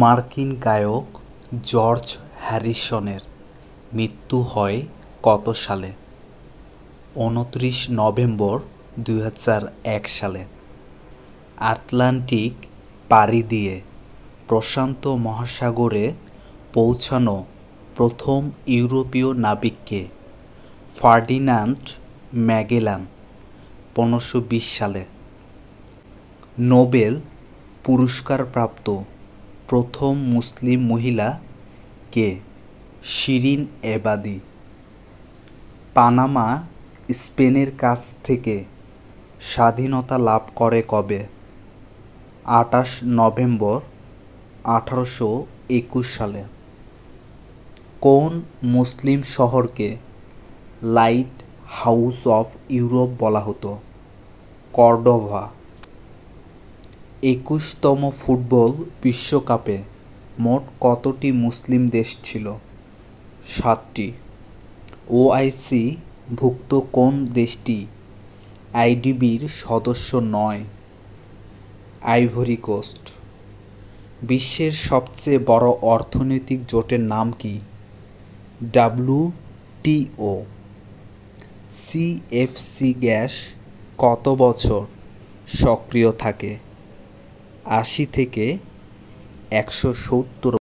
মার্কিন গায়ক জর্জ হ্যারিসনের মৃত্যু হয় কত সালে? 29 নভেম্বর 2001 সালে। আটলান্টিক পাড়ি দিয়ে প্রশান্ত মহাসাগরে পৌঁছানো প্রথম ইউরোপীয় নাবিককে? ফার্ডিনান্ড ম্যাগেলান, 1520 সালে। নোবেল পুরস্কারপ্রাপ্ত প্রথম মুসলিম মহিলা কে? শিরিন এবাদি। পানামা স্পেনের কাছ থেকে স্বাধীনতা লাভ করে কবে? 28 নভেম্বর 1821 সালে। কোন মুসলিম শহরকে লাইট হাউস অফ ইউরোপ বলা হতো? কর্ডোভা। 21তম ফুটবল বিশ্বকাপে মোট কতটি মুসলিম দেশ ছিল? 7টি। ওআইসি ভুক্ত কোন দেশটি আইডিবির সদস্য নয়? Ivory Coast. বিশ্বের সবচেয়ে বড় অর্থনৈতিক জোটের নাম কি? WTO। সিএফসি গ্যাস কত বছর সক্রিয় থাকে? 80 থেকে 170